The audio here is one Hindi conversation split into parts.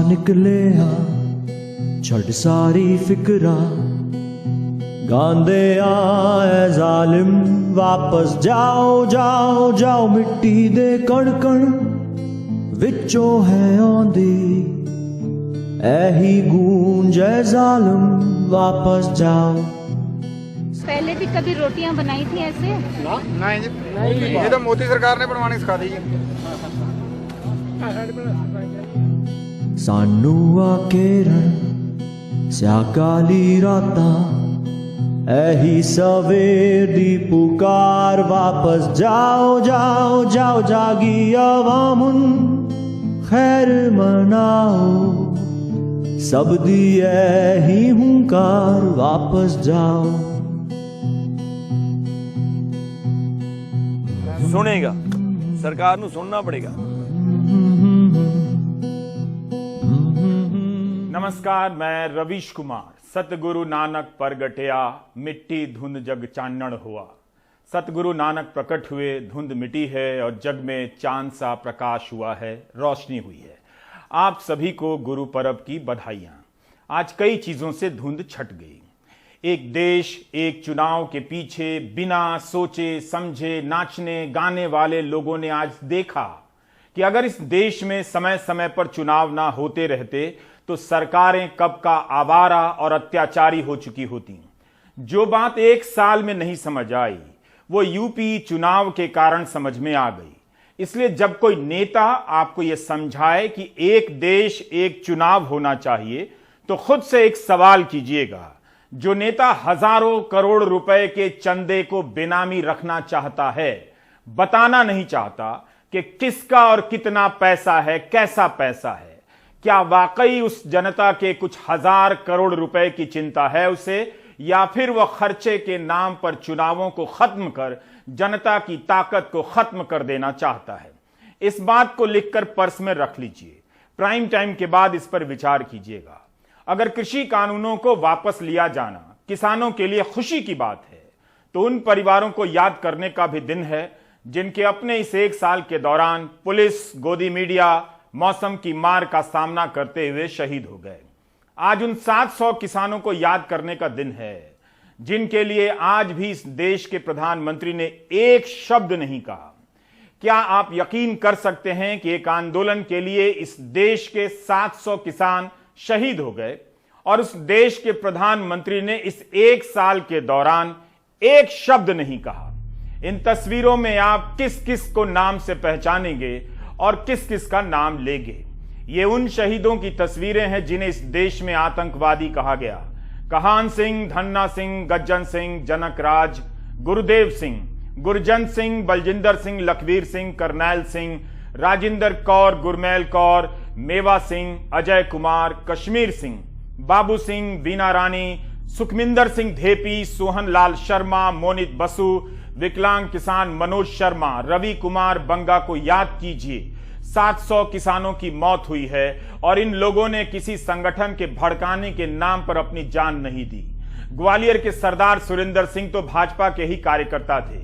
निकले हाँ छड़ सारी फिक्रा गांदे आए जालिम वापस जाओ जाओ जाओ मिट्टी दे कण कण विचों है आंदी ऐही गूंज है जालिम वापस जाओ। पहले भी कभी रोटियां बनाई थी ऐसे? नहीं, ये तो मोदी सरकार ने बनवानी सिखा दी। सानू आकेरन स्याकाली रातां ऐही सवेर दी पुकार वापस जाओ जाओ जाओ जागी अवामुन खैर मनाओ सब दी ऐही हुंकार वापस जाओ। सुनेगा सरकार नू सुनना पड़ेगा। नमस्कार, मैं रवीश कुमार। सतगुरु नानक परगटया मिट्टी धुंध जग चानण हुआ। सतगुरु नानक प्रकट हुए, धुंध मिटी है और जग में चांद सा प्रकाश हुआ है, रोशनी हुई है। आप सभी को गुरु पर्व की बधाइयां। आज कई चीजों से धुंध छट गई। एक देश एक चुनाव के पीछे बिना सोचे समझे नाचने गाने वाले लोगों ने आज देखा कि अगर इस देश में समय समय पर चुनाव ना होते रहते तो सरकारें कब का आवारा और अत्याचारी हो चुकी होती। जो बात एक साल में नहीं समझ आई वो यूपी चुनाव के कारण समझ में आ गई। इसलिए जब कोई नेता आपको यह समझाए कि एक देश एक चुनाव होना चाहिए तो खुद से एक सवाल कीजिएगा, जो नेता हजारों करोड़ रुपए के चंदे को बेनामी रखना चाहता है, बताना नहीं चाहता कि किसका और कितना पैसा है, कैसा पैसा है, क्या वाकई उस जनता के कुछ हजार करोड़ रुपए की चिंता है उसे, या फिर वह खर्चे के नाम पर चुनावों को खत्म कर जनता की ताकत को खत्म कर देना चाहता है। इस बात को लिखकर पर्स में रख लीजिए। प्राइम टाइम के बाद इस पर विचार कीजिएगा। अगर कृषि कानूनों को वापस लिया जाना किसानों के लिए खुशी की बात है तो उन परिवारों को याद करने का भी दिन है जिनके अपने इस एक साल के दौरान पुलिस, गोदी मीडिया, मौसम की मार का सामना करते हुए शहीद हो गए। आज उन 700 किसानों को याद करने का दिन है जिनके लिए आज भी इस देश के प्रधानमंत्री ने एक शब्द नहीं कहा। क्या आप यकीन कर सकते हैं कि एक आंदोलन के लिए इस देश के 700 किसान शहीद हो गए और उस देश के प्रधानमंत्री ने इस एक साल के दौरान एक शब्द नहीं कहा। इन तस्वीरों में आप किस किस को नाम से पहचानेंगे और किस किस का नाम लेंगे? ये उन शहीदों की तस्वीरें हैं जिन्हें इस देश में आतंकवादी कहा गया। कहान सिंह, धन्ना सिंह, गज्जन सिंह, जनक राज, गुरुदेव सिंह, गुरजंत सिंह, बलजिंदर सिंह, लखवीर सिंह, करनैल सिंह, राजिंदर कौर, गुरमैल कौर, मेवा सिंह, अजय कुमार, कश्मीर सिंह, बाबू सिंह, बीना रानी, सुखमिंदर सिंह धेपी, सोहन लाल शर्मा, मोनित बसु, विकलांग किसान मनोज शर्मा, रवि कुमार बंगा को याद कीजिए। 700 किसानों की मौत हुई है और इन लोगों ने किसी संगठन के भड़काने के नाम पर अपनी जान नहीं दी। ग्वालियर के सरदार सुरेंद्र सिंह तो भाजपा के ही कार्यकर्ता थे,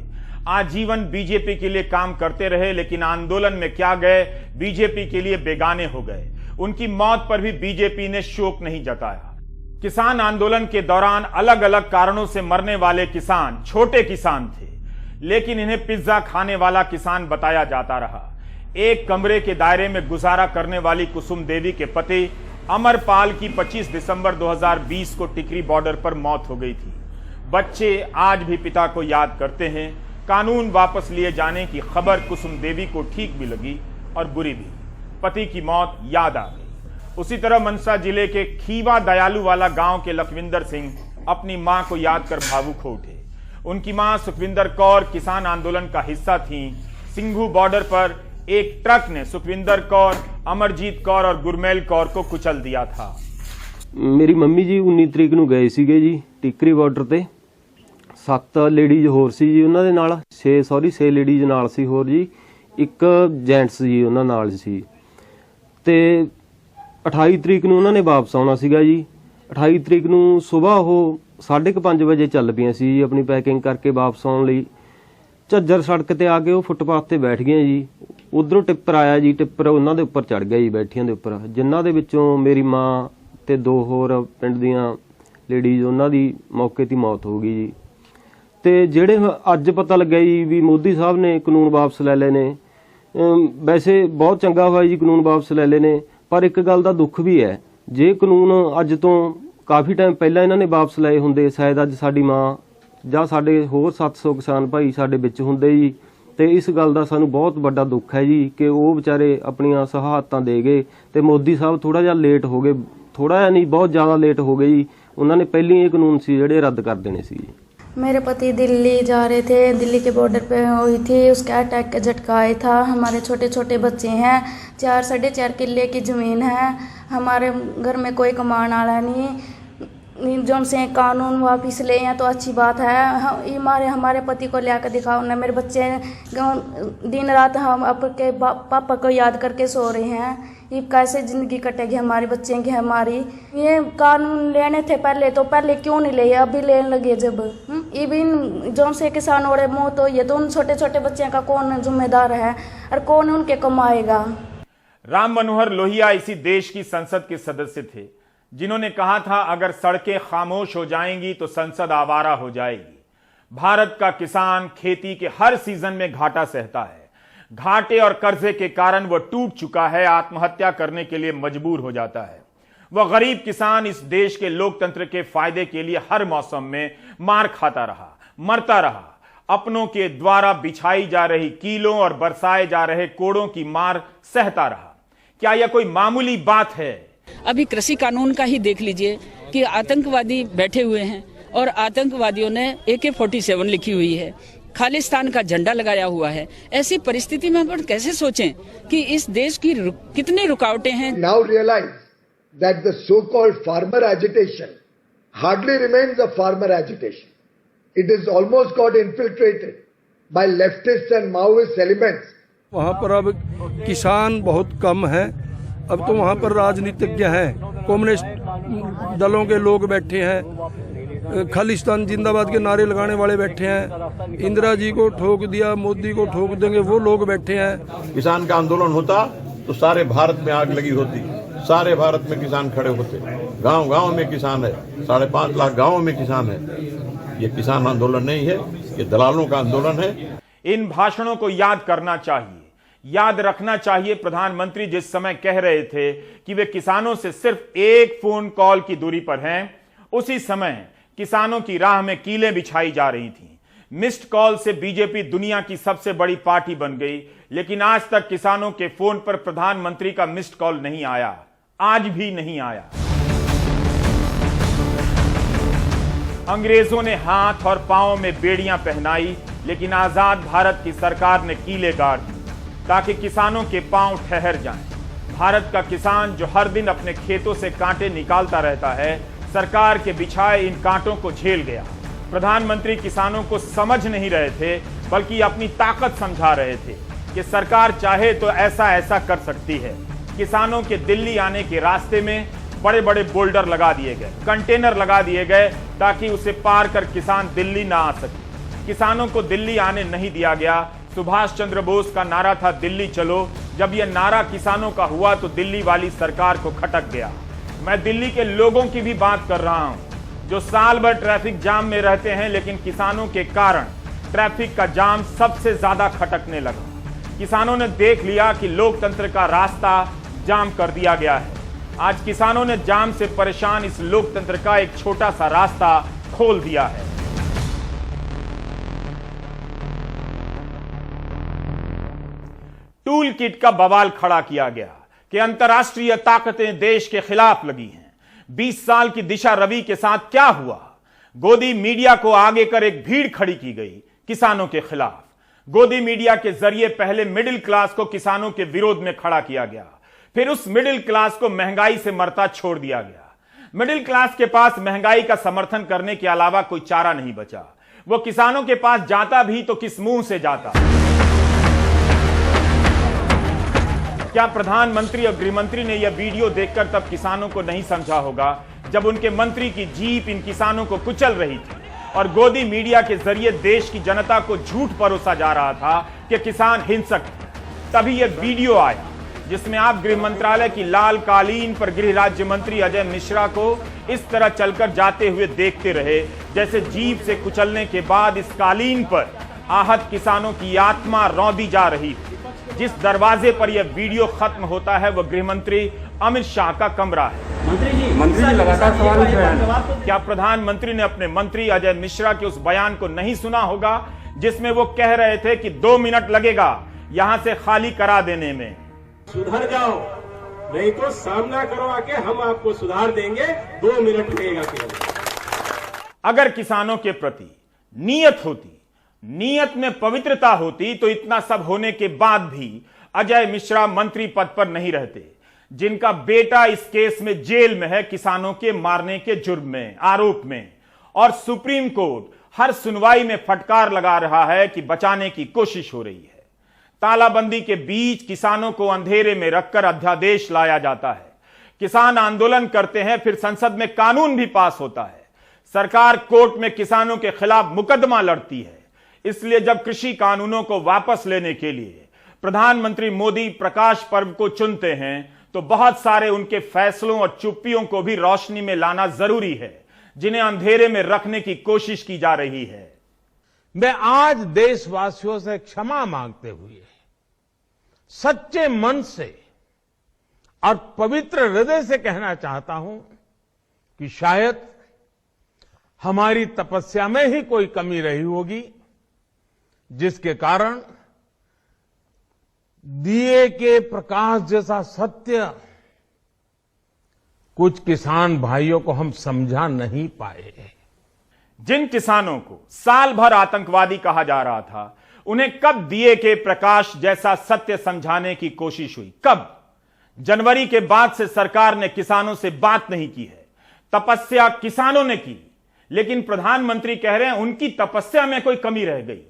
आजीवन बीजेपी के लिए काम करते रहे, लेकिन आंदोलन में क्या गए, बीजेपी के लिए बेगाने हो गए। उनकी मौत पर भी बीजेपी ने शोक नहीं जताया। किसान आंदोलन के दौरान अलग अलग कारणों से मरने वाले किसान छोटे किसान थे, लेकिन इन्हें पिज्जा खाने वाला किसान बताया जाता रहा। एक कमरे के दायरे में गुजारा करने वाली कुसुम देवी के पति अमरपाल की 25 दिसंबर 2020 को टिकरी बॉर्डर पर मौत हो गई थी। बच्चे आज भी पिता को याद करते हैं। कानून वापस लिए जाने की खबर कुसुम देवी को ठीक भी लगी और बुरी भी। पति की मौत याद आ गई। उसी तरह मनसा जिले के खीवा दयालु वाला गांव के लखविंदर सिंह अपनी मां को याद कर भावुक हो उठे। उनकी मां सुखविंदर कौर किसान आंदोलन का हिस्सा थीं। सिंघू बॉर्डर पर एक ट्रक ने सुखविंदर कौर, अमरजीत कौर और गुरमैल कौर को कुचल दिया था। मेरी मम्मी जी 19 तरीक ਨੂੰ ਗਏ ਸੀਗੇ ਜੀ ਟਿਕਰੀ ਬਾਰਡਰ ਤੇ। 7 ਲੇਡੀਜ਼ ਹੋਰ ਸੀ ਜੀ ਉਹਨਾਂ ਦੇ ਨਾਲ, 6 ਲੇਡੀਜ਼ ਨਾਲ ਸੀ ਹੋਰ ਜੀ, ਇੱਕ ਜੈਂਟਸ ਜੀ ਉਹਨਾਂ ਨਾਲ ਸੀ। ਤੇ 28 ਤਰੀਕ ਨੂੰ ਉਹਨਾਂ ਨੇ ਵਾਪਸ ਆਉਣਾ ਸੀਗਾ ਜੀ। 28 ਤਰੀਕ ਨੂੰ ਸਵੇਰ ਉਹ 5:30 ਵਜੇ ਚੱਲ ਪਈਆਂ ਸੀ ਆਪਣੀ ਪੈਕਿੰਗ ਕਰਕੇ ਵਾਪਸ ਆਉਣ ਲਈ। ਝੱਜਰ ਸੜਕ ਤੇ ਆ ਕੇ ਉਹ ਫੁੱਟਪਾਥ ਤੇ ਬੈਠ ਗਏ ਜੀ। ਉਧਰੋਂ ਟਿੱਪਰ ਆਇਆ ਜੀ, ਟਿੱਪਰ ਉਹਨਾਂ ਦੇ ਉੱਪਰ ਚੜ ਗਿਆ ਜੀ, ਬੈਠੀਆਂ ਦੇ ਉੱਪਰ, ਜਿਨ੍ਹਾਂ ਦੇ ਵਿੱਚੋਂ ਮੇਰੀ ਮਾਂ ਤੇ 2 ਹੋਰ ਪਿੰਡ ਦੀਆਂ ਲੇਡੀਜ਼, ਉਹਨਾਂ ਦੀ ਮੌਕੇ ਤੇ ਮੌਤ ਹੋ ਗਈ ਜੀ। ਤੇ ਜਿਹੜੇ ਅੱਜ ਪਤਾ ਲੱਗਿਆ ਜੀ ਵੀ ਮੋਦੀ ਸਾਹਿਬ ਨੇ ਕਾਨੂੰਨ ਵਾਪਸ ਲੈ ਲਏ ਨੇ, ਵੈਸੇ ਬਹੁਤ ਚੰਗਾ ਹੋਇਆ ਜੀ ਕਾਨੂੰਨ ਵਾਪਸ ਲੈ ਲਏ ਨੇ, ਪਰ ਇੱਕ ਗੱਲ ਦਾ ਦੁੱਖ ਵੀ ਹੈ, ਜੇ ਕਾਨੂੰਨ ਅੱਜ ਤੋਂ ਕਾਫੀ ਟਾਈਮ ਪਹਿਲਾਂ ਇਹਨਾਂ ਨੇ ਵਾਪਸ ਲਏ ਹੁੰਦੇ, ਸ਼ਾਇਦ ਅੱਜ ਸਾਡੀ ਮਾਂ ਜਾਂ ਸਾਡੇ ਹੋਰ 700 ਕਿਸਾਨ ਭਾਈ ਸਾਡੇ ਵਿੱਚ ਹੁੰਦੇ ਜੀ। ਤੇ ਇਸ ਗੱਲ ਦਾ ਸਾਨੂੰ ਬਹੁਤ ਵੱਡਾ ਦੁੱਖ ਹੈ ਜੀ ਕਿ ਉਹ ਵਿਚਾਰੇ ਆਪਣੀਆਂ ਸ਼ਹਾਦਤਾਂ ਦੇ ਗਏ ਤੇ ਮੋਦੀ ਸਾਹਿਬ ਥੋੜਾ ਜਿਹਾ ਲੇਟ ਹੋ ਗਏ, ਥੋੜਾ ਜਿਹਾ ਨਹੀਂ ਬਹੁਤ ਜ਼ਿਆਦਾ ਲੇਟ ਹੋ ਗਏ ਜੀ। ਉਹਨਾਂ ਨੇ ਪਹਿਲਾਂ ਇਹ कानून ਸੀ ਜਿਹੜੇ ਰੱਦ ਕਰ देने ਸੀ जी। मेरे पति दिल्ली जा रहे थे, दिल्ली के बॉर्डर पे हुई थी, उसका अटैक का झटका आया था। हमारे छोटे छोटे बच्चे हैं, 4-4.5 किले की ज़मीन है, हमारे घर में कोई कमाने वाला नहीं, जो से कानून वापिस ले हैं तो अच्छी बात है। हमारे पति को ले आकर दिखाओ ना, मेरे बच्चे दिन रात हम आपके पापा को याद करके सो रहे हैं। ये कैसे ज़िंदगी कटेगी हमारे बच्चे की? हमारी ये कानून लेने थे पहले, तो पहले क्यों नहीं लिए, अभी लेने लगे जब? इवन जो से किसान और मौत हो ये तो उन छोटे छोटे बच्चों का कौन जिम्मेदार है और कौन उनके कमाएगा? राम मनोहर लोहिया इसी देश की संसद के सदस्य थे जिन्होंने कहा था अगर सड़कें खामोश हो जाएंगी तो संसद आवारा हो जाएगी। भारत का किसान खेती के हर सीजन में घाटा सहता है, घाटे और कर्जे के कारण वह टूट चुका है, आत्महत्या करने के लिए मजबूर हो जाता है। वह गरीब किसान इस देश के लोकतंत्र के फायदे के लिए हर मौसम में मार खाता रहा, मरता रहा, अपनों के द्वारा बिछाई जा रही कीलों और बरसाए जा रहे कोड़ों की मार सहता रहा। क्या यह कोई मामूली बात है? अभी कृषि कानून का ही देख लीजिए कि आतंकवादी बैठे हुए हैं और आतंकवादियों ने AK-47 लिखी हुई है, खालिस्तान का झंडा लगाया हुआ है। ऐसी परिस्थिति में हम कैसे सोचें कि इस देश की कितनी रुकावटें हैं। Now realize that the so-called farmer agitation hardly remains a farmer agitation. It is almost got infiltrated by leftists and Maoist elements. वहाँ पर अब किसान बहुत कम है, अब तो वहाँ पर राजनीतिज्ञ हैं, कम्युनिस्ट दलों के लोग बैठे हैं, खालिस्तान जिंदाबाद के नारे लगाने वाले बैठे हैं, इंदिरा जी को ठोक दिया, मोदी को ठोक देंगे वो लोग बैठे हैं। किसान का आंदोलन होता तो सारे भारत में आग लगी होती, सारे भारत में किसान खड़े होते। गांव गांव में किसान है, 5.5 लाख गांवों में किसान है। ये किसान आंदोलन नहीं है, ये दलालों का आंदोलन है। इन भाषणों को याद करना चाहिए, याद रखना चाहिए। प्रधानमंत्री जिस समय कह रहे थे कि वे किसानों से सिर्फ एक फोन कॉल की दूरी पर हैं, उसी समय किसानों की राह में कीलें बिछाई जा रही थीं। मिस्ड कॉल से बीजेपी दुनिया की सबसे बड़ी पार्टी बन गई, लेकिन आज तक किसानों के फोन पर प्रधानमंत्री का मिस्ड कॉल नहीं आया, आज भी नहीं आया। अंग्रेजों ने हाथ और पांव में बेड़ियां पहनाई, लेकिन आजाद भारत की सरकार ने कीले गाड़ दी ताकि किसानों के पांव ठहर जाएं। भारत का किसान जो हर दिन अपने खेतों से कांटे निकालता रहता है, सरकार के बिछाए इन कांटों को झेल गया। प्रधानमंत्री किसानों को समझ नहीं रहे थे, बल्कि अपनी ताकत समझा रहे थे कि सरकार चाहे तो ऐसा ऐसा कर सकती है। किसानों के दिल्ली आने के रास्ते में बड़े बड़े बोल्डर लगा दिए गए, कंटेनर लगा दिए गए ताकि उसे पार कर किसान दिल्ली ना आ सके। किसानों को दिल्ली आने नहीं दिया गया। सुभाष चंद्र बोस का नारा था दिल्ली चलो। जब यह नारा किसानों का हुआ तो दिल्ली वाली सरकार को खटक गया। मैं दिल्ली के लोगों की भी बात कर रहा हूं जो साल भर ट्रैफिक जाम में रहते हैं, लेकिन किसानों के कारण ट्रैफिक का जाम सबसे ज्यादा खटकने लगा। किसानों ने देख लिया कि लोकतंत्र का रास्ता जाम कर दिया गया है। आज किसानों ने जाम से परेशान इस लोकतंत्र का एक छोटा सा रास्ता खोल दिया है। टूल किट का बवाल खड़ा किया गया कि अंतर्राष्ट्रीय ताकतें देश के खिलाफ लगी हैं। 20 साल की दिशा रवि के साथ क्या हुआ? गोदी मीडिया को आगे कर एक भीड़ खड़ी की गई किसानों के खिलाफ। गोदी मीडिया के जरिए पहले मिडिल क्लास को किसानों के विरोध में खड़ा किया गया, फिर उस मिडिल क्लास को महंगाई से मरता छोड़ दिया गया। मिडिल क्लास के पास महंगाई का समर्थन करने के अलावा कोई चारा नहीं बचा। वो किसानों के पास जाता भी तो किस मुंह से जाता? क्या प्रधानमंत्री और गृहमंत्री ने यह वीडियो देखकर तब किसानों को नहीं समझा होगा जब उनके मंत्री की जीप इन किसानों को कुचल रही थी? और गोदी मीडिया के जरिए देश की जनता को झूठ परोसा जा रहा था कि किसान हिंसक थे। तभी यह वीडियो आया जिसमें आप गृह मंत्रालय की लाल कालीन पर गृह राज्य मंत्री अजय मिश्रा को इस तरह चलकर जाते हुए देखते रहे जैसे जीप से कुचलने के बाद इस कालीन पर आहत किसानों की आत्मा रौंदी जा रही। जिस दरवाजे पर यह वीडियो खत्म होता है वह गृह मंत्री अमित शाह का कमरा है। मंत्री जी लगातार सवाल उठ रहे हैं। क्या प्रधानमंत्री ने अपने मंत्री अजय मिश्रा के उस बयान को नहीं सुना होगा जिसमें वो कह रहे थे कि 2 मिनट लगेगा यहां से खाली करा देने में? सुधर जाओ, नहीं तो सामना करो आके, हम आपको सुधार देंगे, 2 मिनट लगेगा केवल। अगर किसानों के प्रति नीयत होती, नीयत में पवित्रता होती तो इतना सब होने के बाद भी अजय मिश्रा मंत्री पद पर नहीं रहते, जिनका बेटा इस केस में जेल में है किसानों के मारने के जुर्म में, आरोप में, और सुप्रीम कोर्ट हर सुनवाई में फटकार लगा रहा है कि बचाने की कोशिश हो रही है। तालाबंदी के बीच किसानों को अंधेरे में रखकर अध्यादेश लाया जाता है, किसान आंदोलन करते हैं, फिर संसद में कानून भी पास होता है, सरकार कोर्ट में किसानों के खिलाफ मुकदमा लड़ती है। इसलिए जब कृषि कानूनों को वापस लेने के लिए प्रधानमंत्री मोदी प्रकाश पर्व को चुनते हैं तो बहुत सारे उनके फैसलों और चुप्पियों को भी रोशनी में लाना जरूरी है, जिन्हें अंधेरे में रखने की कोशिश की जा रही है। मैं आज देशवासियों से क्षमा मांगते हुए सच्चे मन से और पवित्र हृदय से कहना चाहता हूं कि शायद हमारी तपस्या में ही कोई कमी रही होगी, जिसके कारण दिए के प्रकाश जैसा सत्य कुछ किसान भाइयों को हम समझा नहीं पाए। जिन किसानों को साल भर आतंकवादी कहा जा रहा था, उन्हें कब दिए के प्रकाश जैसा सत्य समझाने की कोशिश हुई? कब? जनवरी के बाद से सरकार ने किसानों से बात नहीं की है। तपस्या किसानों ने की, लेकिन प्रधानमंत्री कह रहे हैं उनकी तपस्या में कोई कमी रह गई।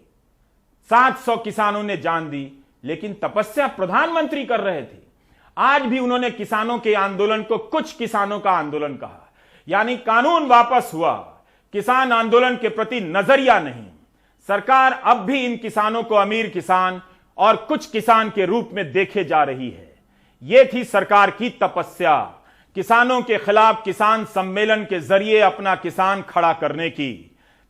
700 किसानों ने जान दी, लेकिन तपस्या प्रधानमंत्री कर रहे थे। आज भी उन्होंने किसानों के आंदोलन को कुछ किसानों का आंदोलन कहा, यानी कानून वापस हुआ, किसान आंदोलन के प्रति नजरिया नहीं। सरकार अब भी इन किसानों को अमीर किसान और कुछ किसान के रूप में देखे जा रही है। यह थी सरकार की तपस्या, किसानों के खिलाफ किसान सम्मेलन के जरिए अपना किसान खड़ा करने की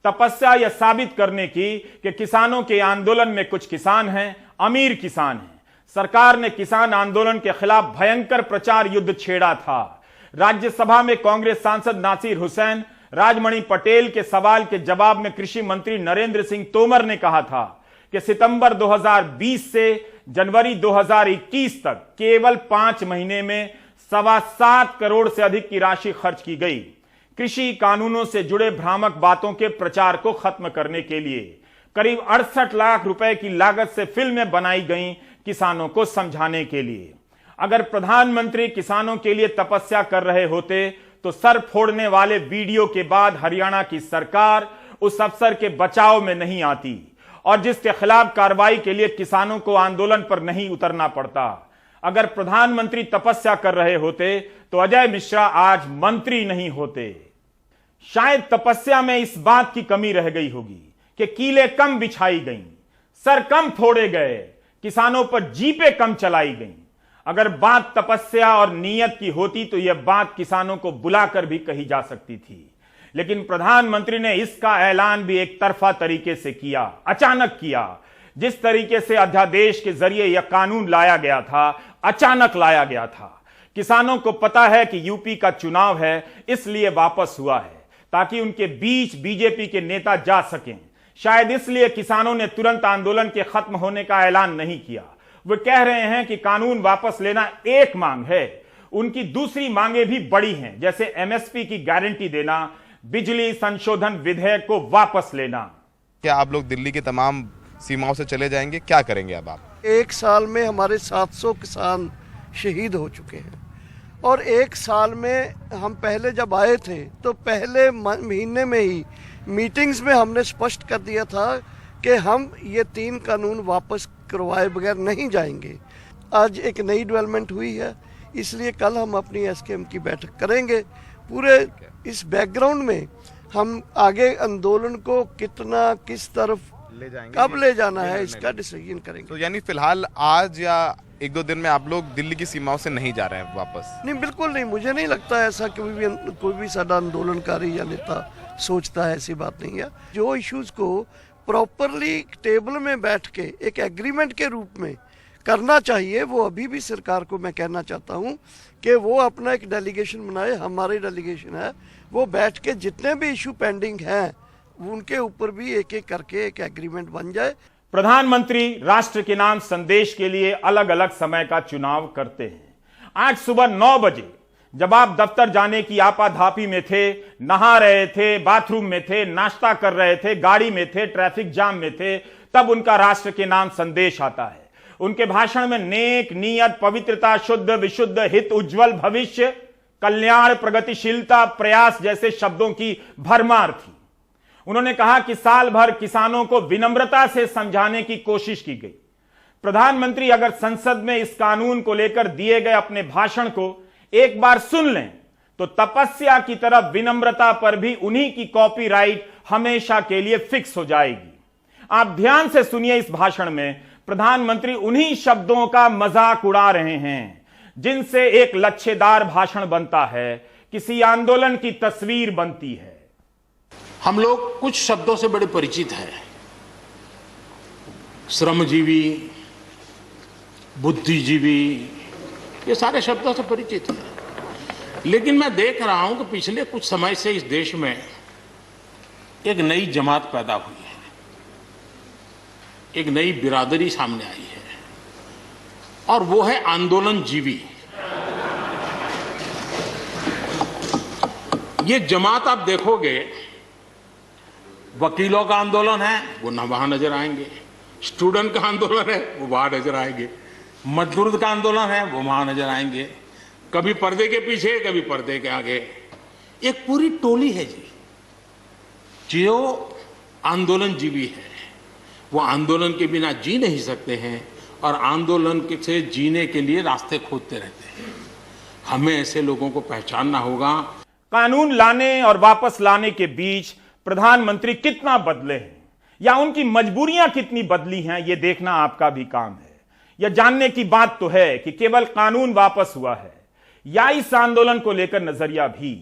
तपस्या, यह साबित करने की कि किसानों के आंदोलन में कुछ किसान हैं, अमीर किसान हैं। सरकार ने किसान आंदोलन के खिलाफ भयंकर प्रचार युद्ध छेड़ा था। राज्यसभा में कांग्रेस सांसद नासिर हुसैन, राजमणि पटेल के सवाल के जवाब में कृषि मंत्री नरेंद्र सिंह तोमर ने कहा था कि सितंबर 2020 से जनवरी 2021 तक केवल 5 महीने में 7.25 करोड़ से अधिक की राशि खर्च की गई कृषि कानूनों से जुड़े भ्रामक बातों के प्रचार को खत्म करने के लिए। करीब 68 लाख रुपए की लागत से फिल्में बनाई गईं किसानों को समझाने के लिए। अगर प्रधानमंत्री किसानों के लिए तपस्या कर रहे होते तो सर फोड़ने वाले वीडियो के बाद हरियाणा की सरकार उस अफसर के बचाव में नहीं आती और जिसके खिलाफ कार्रवाई के लिए किसानों को आंदोलन पर नहीं उतरना पड़ता। अगर प्रधानमंत्री तपस्या कर रहे होते तो अजय मिश्रा आज मंत्री नहीं होते। शायद तपस्या में इस बात की कमी रह गई होगी कि कीलें कम बिछाई गईं, सर कम फोड़े गए, किसानों पर जीपें कम चलाई गईं। अगर बात तपस्या और नीयत की होती तो यह बात किसानों को बुलाकर भी कही जा सकती थी, लेकिन प्रधानमंत्री ने इसका ऐलान भी एक तरफा तरीके से किया, अचानक किया। जिस तरीके से अध्यादेश के जरिए यह कानून लाया गया था, अचानक लाया गया था। किसानों को पता है कि यूपी का चुनाव है, इसलिए वापस हुआ है ताकि उनके बीच बीजेपी के नेता जा सकें। शायद इसलिए किसानों ने तुरंत आंदोलन के खत्म होने का ऐलान नहीं किया। वे कह रहे हैं कि कानून वापस लेना एक मांग है, उनकी दूसरी मांगे भी बड़ी हैं, जैसे एमएसपी की गारंटी देना, बिजली संशोधन विधेयक को वापस लेना। क्या आप लोग दिल्ली की तमाम सीमाओं से चले जाएंगे? क्या करेंगे अब आप? 1 साल में हमारे 700 किसान शहीद हो चुके हैं और 1 साल में हम पहले जब आए थे तो पहले महीने में ही मीटिंग्स में हमने स्पष्ट कर दिया था कि हम ये 3 कानून वापस करवाए बगैर नहीं जाएंगे। आज एक नई डेवलपमेंट हुई है, इसलिए कल हम अपनी एसकेएम की बैठक करेंगे। पूरे इस बैकग्राउंड में हम आगे आंदोलन को कितना किस तरफ ले जाएंगे, कब ले जाना है, इसका डिसीजन करेंगे। तो यानी फिलहाल आज या एक दो दिन में आप लोग दिल्ली की सीमाओं से नहीं जा रहे हैं वापस? नहीं, बिल्कुल नहीं, मुझे नहीं लगता ऐसा कोई भी सादा आंदोलनकारी या नेता सोचता है, ऐसी बात नहीं है। जो इश्यूज को प्रॉपरली टेबल में बैठ के एक एग्रीमेंट के रूप में करना चाहिए, वो अभी भी सरकार को मैं कहना चाहता हूँ कि वो अपना एक डेलीगेशन बनाए, हमारी डेलीगेशन है, वो बैठ के जितने भी इशू पेंडिंग हैं उनके ऊपर भी एक एक करके एक एग्रीमेंट बन जाए। प्रधानमंत्री राष्ट्र के नाम संदेश के लिए अलग अलग समय का चुनाव करते हैं। आज सुबह 9 बजे जब आप दफ्तर जाने की आपाधापी में थे, नहा रहे थे, बाथरूम में थे, नाश्ता कर रहे थे, गाड़ी में थे, ट्रैफिक जाम में थे, तब उनका राष्ट्र के नाम संदेश आता है। उनके भाषण में नेक, नियत, पवित्रता, शुद्ध, विशुद्ध, हित, उज्जवल भविष्य, कल्याण, प्रगतिशीलता, प्रयास जैसे शब्दों की भरमार थी। उन्होंने कहा कि साल भर किसानों को विनम्रता से समझाने की कोशिश की गई। प्रधानमंत्री अगर संसद में इस कानून को लेकर दिए गए अपने भाषण को एक बार सुन लें तो तपस्या की तरह विनम्रता पर भी उन्हीं की कॉपीराइट हमेशा के लिए फिक्स हो जाएगी। आप ध्यान से सुनिए, इस भाषण में प्रधानमंत्री उन्हीं शब्दों का मजाक उड़ा रहे हैं जिनसे एक लच्छेदार भाषण बनता है, किसी आंदोलन की तस्वीर बनती है। हम लोग कुछ शब्दों से बड़े परिचित हैं, श्रमजीवी, बुद्धिजीवी, ये सारे शब्दों से परिचित हैं। लेकिन मैं देख रहा हूं कि पिछले कुछ समय से इस देश में एक नई जमात पैदा हुई है, एक नई बिरादरी सामने आई है, और वो है आंदोलनजीवी। ये जमात आप देखोगे, वकीलों का आंदोलन है वो न वहां नजर आएंगे, स्टूडेंट का आंदोलन है वो वहां नजर आएंगे, मजदूर का आंदोलन है वो वहां नजर आएंगे, कभी पर्दे के पीछे, कभी पर्दे के आगे। एक पूरी टोली है जी जो आंदोलनजीवी है। वो आंदोलन के बिना जी नहीं सकते हैं और आंदोलन से जीने के लिए रास्ते खोजते रहते हैं। हमें ऐसे लोगों को पहचानना होगा। कानून लाने और वापस लाने के बीच प्रधानमंत्री कितना बदले हैं या उनकी मजबूरियां कितनी बदली हैं, यह देखना आपका भी काम है। यह जानने की बात तो है कि केवल कानून वापस हुआ है या इस आंदोलन को लेकर नजरिया भी,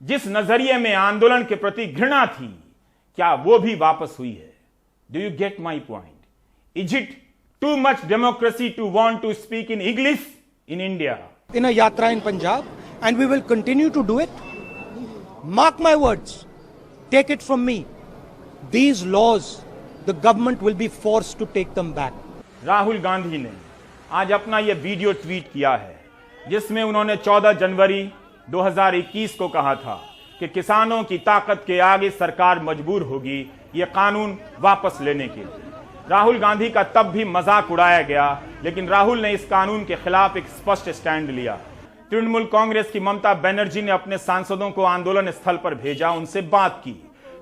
जिस नजरिए में आंदोलन के प्रति घृणा थी, क्या वो भी वापस हुई है? Do you get my point? Is it too much democracy to want to speak in English in India? In a yatra in Punjab, and we will continue to do it. Mark my words, take it from me. These laws, the government will be forced to take them back. Rahul Gandhi ने आज अपना यह वीडियो ट्वीट किया है जिसमें उन्होंने 14 जनवरी 2021 को कहा था कि किसानों की ताकत के आगे सरकार मजबूर होगी यह कानून वापस लेने के लिए। राहुल गांधी का तब भी मजाक उड़ाया गया, लेकिन राहुल ने इस कानून के खिलाफ एक स्पष्ट स्टैंड लिया। तृणमूल कांग्रेस की ममता बनर्जी ने अपने सांसदों को आंदोलन स्थल पर भेजा, उनसे बात की।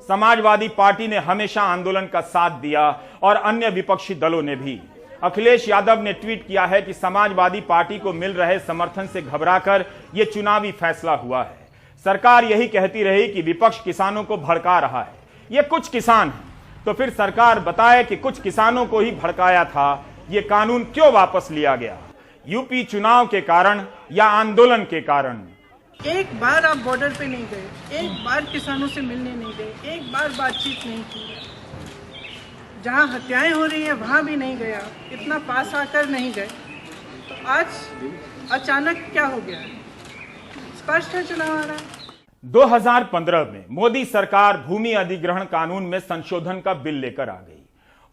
समाजवादी पार्टी ने हमेशा आंदोलन का साथ दिया और अन्य विपक्षी दलों ने भी। अखिलेश यादव ने ट्वीट किया है कि समाजवादी पार्टी को मिल रहे समर्थन से घबराकर यह चुनावी फैसला हुआ है। सरकार यही कहती रही कि विपक्ष किसानों को भड़का रहा है। ये कुछ किसान हैं, तो फिर सरकार बताए कि कुछ किसानों को ही भड़काया था। ये कानून क्यों वापस लिया गया? यूपी चुनाव के कारण या आंदोलन के कारण? एक बार आप बॉर्डर पे नहीं गए, एक बार किसानों से मिलने नहीं गए, एक बार बातचीत नहीं की। जहां हत्याएं हो रही हैं वहां भी नहीं गया, इतना पास आकर नहीं गए। तो आज अचानक क्या हो गया? स्पष्ट है चुनाव आ रहा है। 2015 में मोदी सरकार भूमि अधिग्रहण कानून में संशोधन का बिल लेकर आ गई।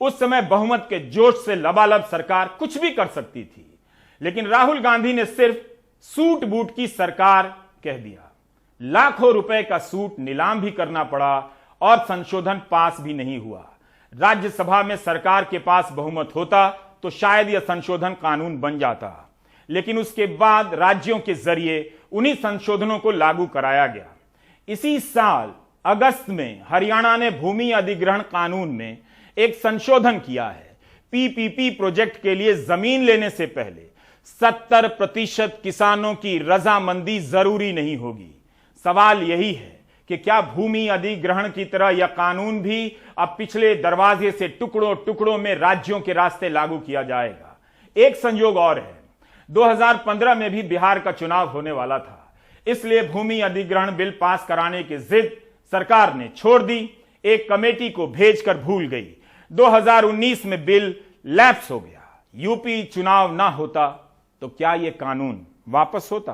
उस समय बहुमत के जोश से लबालब सरकार कुछ भी कर सकती थी, लेकिन राहुल गांधी ने सिर्फ सूट बूट की सरकार कह दिया। लाखों रुपए का सूट नीलाम भी करना पड़ा और संशोधन पास भी नहीं हुआ। राज्यसभा में सरकार के पास बहुमत होता तो शायद यह संशोधन कानून बन जाता, लेकिन उसके बाद राज्यों के जरिए उन्हीं संशोधनों को लागू कराया गया। इसी साल अगस्त में हरियाणा ने भूमि अधिग्रहण कानून में एक संशोधन किया है। पीपीपी प्रोजेक्ट के लिए जमीन लेने से पहले 70% किसानों की रजामंदी जरूरी नहीं होगी। सवाल यही है कि क्या भूमि अधिग्रहण की तरह यह कानून भी अब पिछले दरवाजे से टुकड़ों टुकड़ों में राज्यों के रास्ते लागू किया जाएगा। एक संयोग और है, 2015 में भी बिहार का चुनाव होने वाला था, इसलिए भूमि अधिग्रहण बिल पास कराने की जिद सरकार ने छोड़ दी, एक कमेटी को भेजकर भूल गई। 2019 में बिल लैप्स हो गया। यूपी चुनाव ना होता तो क्या यह कानून वापस होता?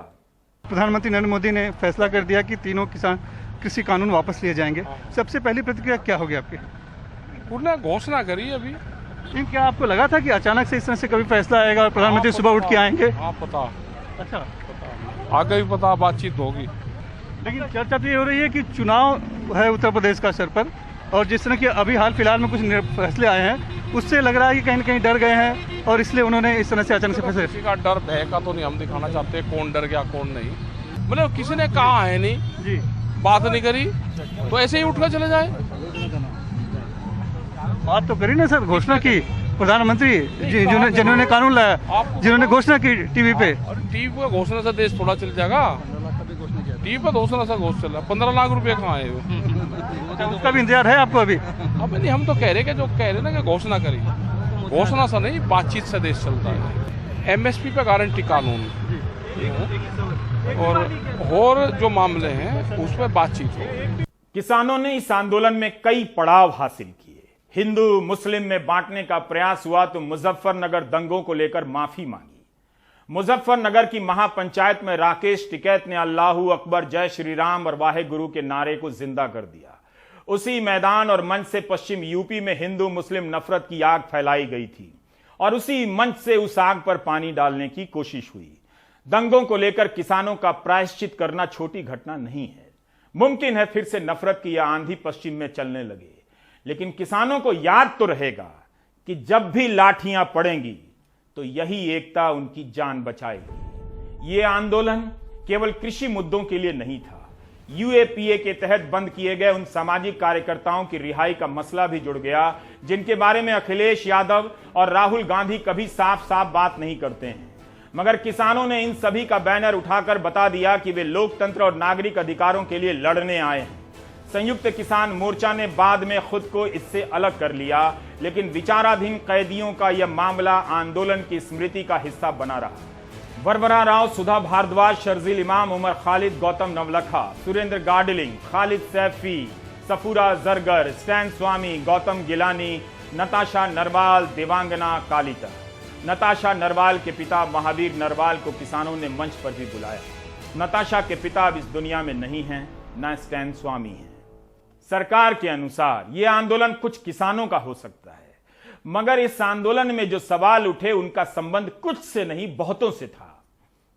प्रधानमंत्री नरेंद्र मोदी ने फैसला कर दिया कि तीनों कृषि कानून वापस लिए जाएंगे। सबसे पहली प्रतिक्रिया क्या होगी आपकी? उन्होंने घोषणा करी अभी। क्या आपको लगा था कि अचानक से इस तरह से कभी फैसला आएगा और प्रधानमंत्री सुबह उठ के आएंगे? हाँ पता। अच्छा पता। आगे भी पता, बातचीत होगी। लेकिन चर्चा तो ये हो रही है कि चुनाव है उत्तर प्रदेश का सर पर, और जिस तरह की अभी हाल फिलहाल में कुछ फैसले आए हैं उससे लग रहा है कि कहीं न कहीं डर गए हैं और इसलिए उन्होंने इस तरह से अचानक से फैसले। किसी का डर भय का तो नहीं हम दिखाना चाहते, कौन डर गया कौन नहीं। मतलब किसी ने कहा है नहीं जी, बात नहीं करी तो ऐसे ही उठकर चले जाए। बात तो करी ना सर, घोषणा की प्रधानमंत्री जिन्होंने कानून लाया, जिन्होंने घोषणा की टीवी पे। टीवी पे घोषणा से देश थोड़ा चल जाएगा। टीवी पे घोषणा से घोष चल रहा, 15 लाख रुपए कहाँ है? उसका भी इंतजार है आपको अभी? अब नहीं, हम तो कह रहे कि जो कह रहे ना कि घोषणा करी, घोषणा से नहीं बातचीत से देश चलता है। एमएसपी पे गारंटी कानून और जो मामले हैं उस पर बातचीत हो। किसानों ने इस आंदोलन में कई पड़ाव हासिल किए। हिंदू मुस्लिम में बांटने का प्रयास हुआ तो मुजफ्फरनगर दंगों को लेकर माफी मांगी। मुजफ्फरनगर की महापंचायत में राकेश टिकैत ने अल्लाहू अकबर, जय श्री राम और वाहे गुरु के नारे को जिंदा कर दिया। उसी मैदान और मंच से पश्चिम यूपी में हिंदू मुस्लिम नफरत की आग फैलाई गई थी और उसी मंच से उस आग पर पानी डालने की कोशिश हुई। दंगों को लेकर किसानों का प्रायश्चित करना छोटी घटना नहीं है। मुमकिन है फिर से नफरत की यह आंधी पश्चिम में चलने लगे, लेकिन किसानों को याद तो रहेगा कि जब भी लाठियां पड़ेंगी तो यही एकता उनकी जान बचाएगी। ये आंदोलन केवल कृषि मुद्दों के लिए नहीं था। यूएपीए के तहत बंद किए गए उन सामाजिक कार्यकर्ताओं की रिहाई का मसला भी जुड़ गया, जिनके बारे में अखिलेश यादव और राहुल गांधी कभी साफ साफ बात नहीं करते हैं। मगर किसानों ने इन सभी का बैनर उठाकर बता दिया कि वे लोकतंत्र और नागरिक अधिकारों के लिए लड़ने आए हैं। संयुक्त किसान मोर्चा ने बाद में खुद को इससे अलग कर लिया, लेकिन विचाराधीन कैदियों का यह मामला आंदोलन की स्मृति का हिस्सा बना रहा। बरबरा राव, सुधा भारद्वाज, शर्जील इमाम, उमर खालिद, गौतम नवलखा, सुरेंद्र गाडलिंग, खालिद सैफी, सफूरा जरगर, स्टैन स्वामी, गौतम गिलानी, नताशा नरवाल, देवांगना कालिता। नताशा नरवाल के पिता महावीर नरवाल को किसानों ने मंच पर भी बुलाया। नताशा के पिता अब इस दुनिया में नहीं हैं, न स्टैन स्वामी हैं। सरकार के अनुसार यह आंदोलन कुछ किसानों का हो सकता है, मगर इस आंदोलन में जो सवाल उठे उनका संबंध कुछ से नहीं बहुतों से था।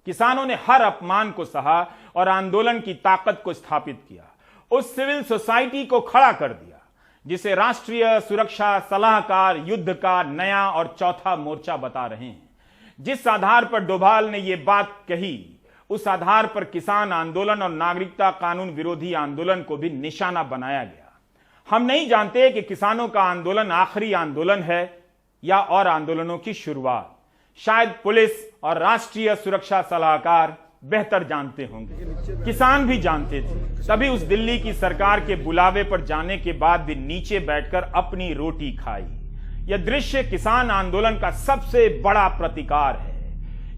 किसानों ने हर अपमान को सहा और आंदोलन की ताकत को स्थापित किया। उस सिविल सोसाइटी को खड़ा कर दिया जिसे राष्ट्रीय सुरक्षा सलाहकार युद्ध का नया और चौथा मोर्चा बता रहे हैं। जिस आधार पर डोभाल ने यह बात कही, उस आधार पर किसान आंदोलन और नागरिकता कानून विरोधी आंदोलन को भी निशाना बनाया गया। हम नहीं जानते कि किसानों का आंदोलन आखिरी आंदोलन है या और आंदोलनों की शुरुआत। शायद पुलिस और राष्ट्रीय सुरक्षा सलाहकार बेहतर जानते होंगे। किसान भी जानते थे, तभी उस दिल्ली की सरकार के बुलावे पर जाने के बाद भी नीचे बैठकर अपनी रोटी खाई। यह दृश्य किसान आंदोलन का सबसे बड़ा प्रतिकार है।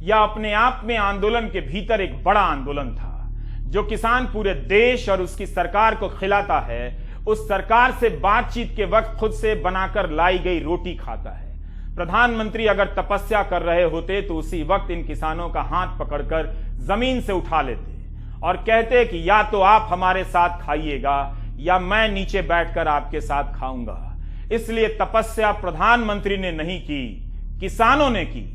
यह अपने आप में आंदोलन के भीतर एक बड़ा आंदोलन था। जो किसान पूरे देश और उसकी सरकार को खिलाता है, उस सरकार से बातचीत के वक्त खुद से बनाकर लाई गई रोटी खाता है। प्रधानमंत्री अगर तपस्या कर रहे होते तो उसी वक्त इन किसानों का हाथ पकड़कर जमीन से उठा लेते और कहते कि या तो आप हमारे साथ खाइएगा या मैं नीचे बैठकर आपके साथ खाऊंगा। इसलिए तपस्या प्रधानमंत्री ने नहीं की, किसानों ने की।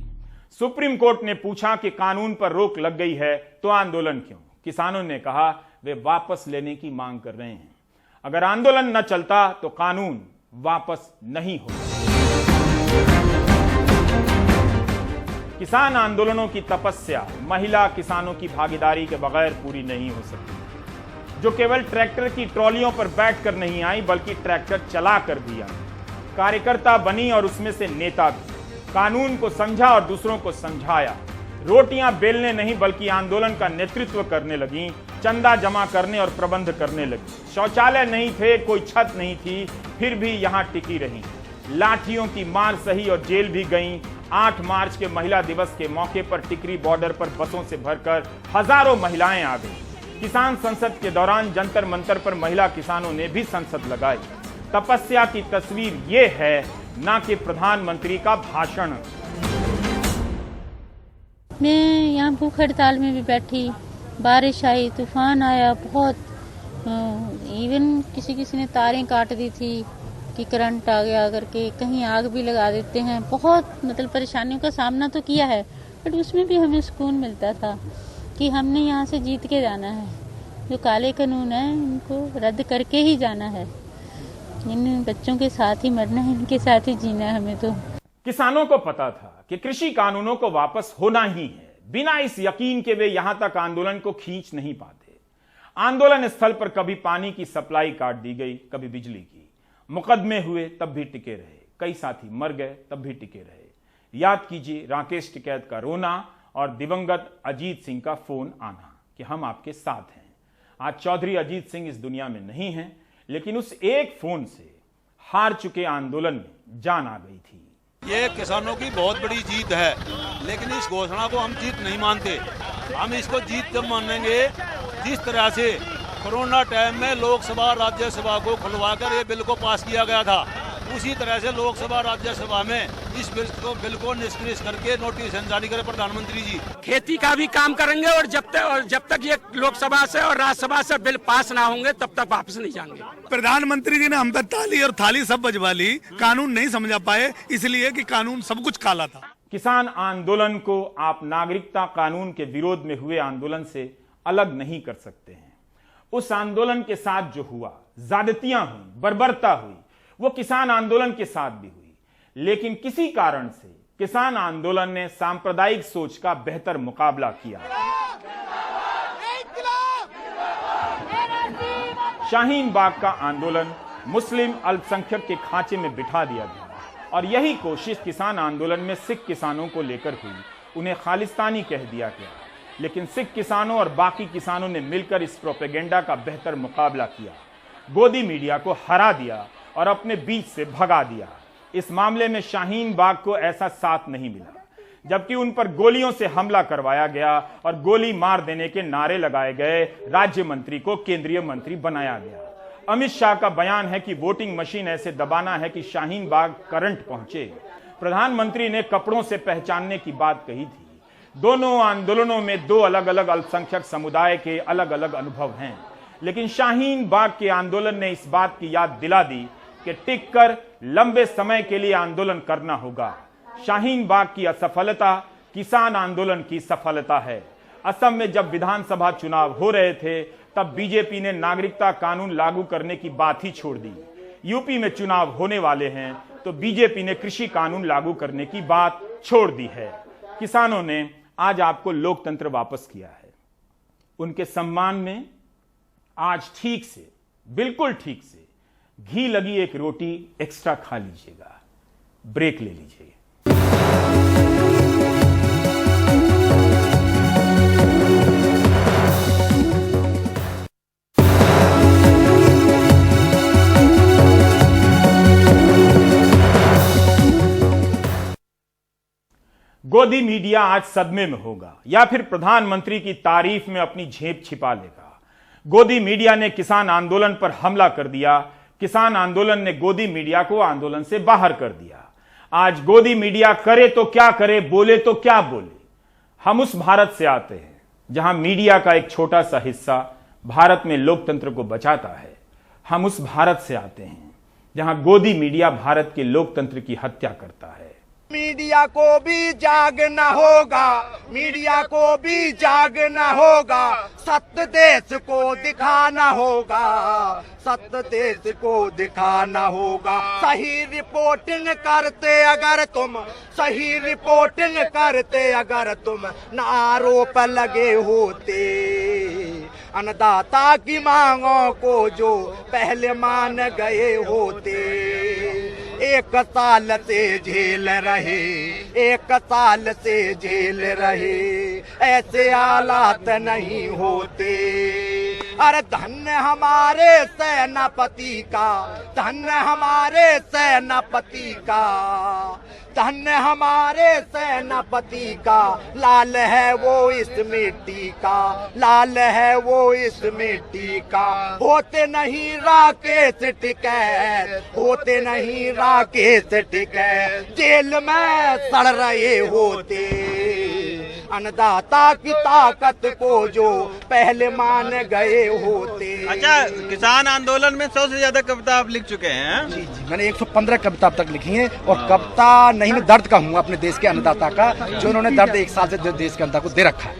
सुप्रीम कोर्ट ने पूछा कि कानून पर रोक लग गई है तो आंदोलन क्यों? किसानों ने कहा वे वापस लेने की मांग कर रहे हैं। अगर आंदोलन न चलता तो कानून वापस नहीं होता। किसान आंदोलनों की तपस्या महिला किसानों की भागीदारी के बगैर पूरी नहीं हो सकती, जो केवल ट्रैक्टर की ट्रॉलियों पर बैठकर नहीं आई बल्कि ट्रैक्टर चलाकर भी आई। कार्यकर्ता बनी और उसमें से नेता भी। कानून को समझा और दूसरों को समझाया। रोटियां बेलने नहीं बल्कि आंदोलन का नेतृत्व करने लगी, चंदा जमा करने और प्रबंध करने लगी। शौचालय नहीं थे, कोई छत नहीं थी, फिर भी यहां टिकी रही। लाठियों की मार सही और जेल भी गईं। 8 मार्च के महिला दिवस के मौके पर टिकरी बॉर्डर पर बसों से भरकर हजारों महिलाएं आ गईं। किसान संसद के दौरान जंतर मंतर पर महिला किसानों ने भी संसद लगाई। तपस्या की तस्वीर ये है, ना कि प्रधानमंत्री का भाषण। मैं यहाँ भूख हड़ताल में भी बैठी, बारिश आई, तूफान आया बहुत, इवन किसी ने तारें काट दी थी कि करंट आ गया करके, कहीं आग भी लगा देते हैं। बहुत मतलब परेशानियों का सामना तो किया है, बट उसमें भी हमें सुकून मिलता था कि हमने यहाँ से जीत के जाना है। जो काले कानून है उनको रद्द करके ही जाना है। इन बच्चों के साथ ही मरना है, इनके साथ ही जीना है हमें। तो किसानों को पता था कि कृषि कानूनों को वापस होना ही है। बिना इस यकीन के वे यहां तक आंदोलन को खींच नहीं पाते। आंदोलन स्थल पर कभी पानी की सप्लाई काट दी गई, कभी बिजली की। मुकदमे हुए तब भी टिके रहे, कई साथी मर गए तब भी टिके रहे। याद कीजिए राकेश टिकैत का रोना और दिवंगत अजीत सिंह का फोन आना कि हम आपके साथ हैं। आज चौधरी अजीत सिंह इस दुनिया में नहीं है, लेकिन उस एक फोन से हार चुके आंदोलन में जान आ गई थी। ये किसानों की बहुत बड़ी जीत है, लेकिन इस घोषणा को हम जीत नहीं मानते। हम इसको जीत तब मानेंगे जिस तरह से कोरोना टाइम में लोकसभा राज्यसभा को खुलवाकर ये बिल को पास किया गया था, उसी तरह से लोकसभा राज्यसभा में इस बिल को निष्क्रिय करके नोटिस जारी करे प्रधानमंत्री जी। खेती का भी काम करेंगे और जब तक ये लोकसभा से और राज्यसभा से बिल पास ना होंगे तब तक वापस नहीं जाएंगे। प्रधानमंत्री जी ने हम तक ताली और थाली सब बजवा ली, कानून नहीं समझा पाए, इसलिए कि कानून सब कुछ काला था। किसान आंदोलन को आप नागरिकता कानून के विरोध में हुए आंदोलन से अलग नहीं कर सकते हैं। उस आंदोलन के साथ जो हुआ, ज्यादतियां हुई, बर्बरता हुई, वो किसान आंदोलन के साथ भी हुई। लेकिन किसी कारण से किसान आंदोलन ने सांप्रदायिक सोच का बेहतर मुकाबला किया। शाहीन बाग का आंदोलन मुस्लिम अल्पसंख्यक के खांचे में बिठा दिया गया और यही कोशिश किसान आंदोलन में सिख किसानों को लेकर हुई। उन्हें खालिस्तानी कह दिया गया, लेकिन सिख किसानों और बाकी किसानों ने मिलकर इस प्रोपेगेंडा का बेहतर मुकाबला किया, गोदी मीडिया को हरा दिया और अपने बीच से भगा दिया। इस मामले में शाहीन बाग को ऐसा साथ नहीं मिला, जबकि उन पर गोलियों से हमला करवाया गया और गोली मार देने के नारे लगाए गए। राज्य मंत्री को केंद्रीय मंत्री बनाया गया। अमित शाह का बयान है कि वोटिंग मशीन ऐसे दबाना है कि शाहीन बाग करंट पहुंचे। प्रधानमंत्री ने कपड़ों से पहचानने की बात कही थी। दोनों आंदोलनों में दो अलग अलग अल्पसंख्यक समुदाय के अलग अलग अनुभव हैं, लेकिन शाहीन बाग के आंदोलन ने इस बात की याद दिला दी कि टिक कर लंबे समय के लिए आंदोलन करना होगा। शाहीन बाग की असफलता किसान आंदोलन की सफलता है। असम में जब विधानसभा चुनाव हो रहे थे तब बीजेपी ने नागरिकता कानून लागू करने की बात ही छोड़ दी। यूपी में चुनाव होने वाले हैं तो बीजेपी ने कृषि कानून लागू करने की बात छोड़ दी है। किसानों ने आज आपको लोकतंत्र वापस किया है। उनके सम्मान में आज ठीक से, बिल्कुल ठीक से घी लगी एक रोटी एक्स्ट्रा खा लीजिएगा, ब्रेक ले लीजिए। गोदी मीडिया आज सदमे में होगा या फिर प्रधानमंत्री की तारीफ में अपनी झेप छिपा लेगा। गोदी मीडिया ने किसान आंदोलन पर हमला कर दिया, किसान आंदोलन ने गोदी मीडिया को आंदोलन से बाहर कर दिया। आज गोदी मीडिया करे तो क्या करे, बोले तो क्या बोले। हम उस भारत से आते हैं जहां मीडिया का एक छोटा सा हिस्सा भारत में लोकतंत्र को बचाता है। हम उस भारत से आते हैं जहां गोदी मीडिया भारत के लोकतंत्र की हत्या करता है। मीडिया को भी जागना होगा, मीडिया को भी जागना होगा, सत्य देश को दिखाना होगा, सत्य देश को दिखाना होगा। सही रिपोर्टिंग करते अगर तुम, सही रिपोर्टिंग करते अगर तुम, न आरोप लगे होते अन्नदाता की मांगों को जो पहले मान गए होते। एक साल से झेल रहे, एक साल से झेल रहे, ऐसे हालात नहीं होते। अरे धन्य हमारे सेनापति का, धन्य हमारे सेनापति का, धन्य हमारे सेनापति का, लाल है वो इस मिट्टी का, लाल है वो इस मिट्टी का। होते नहीं राकेश टिकैत, होते नहीं राकेश टिकैत, जेल में सड़ रहे होते। अन्नदाता की ताकत को जो पहले मान गए होते। अच्छा, किसान आंदोलन में 100 से ज्यादा कविता आप लिख चुके हैं? जी जी, मैंने 115 कविता अब तक लिखी है, और कविता नहीं, मैं दर्द का हूँ अपने देश के अन्नदाता का, जो उन्होंने दर्द 1 साल से देश के जनता को दे रखा है।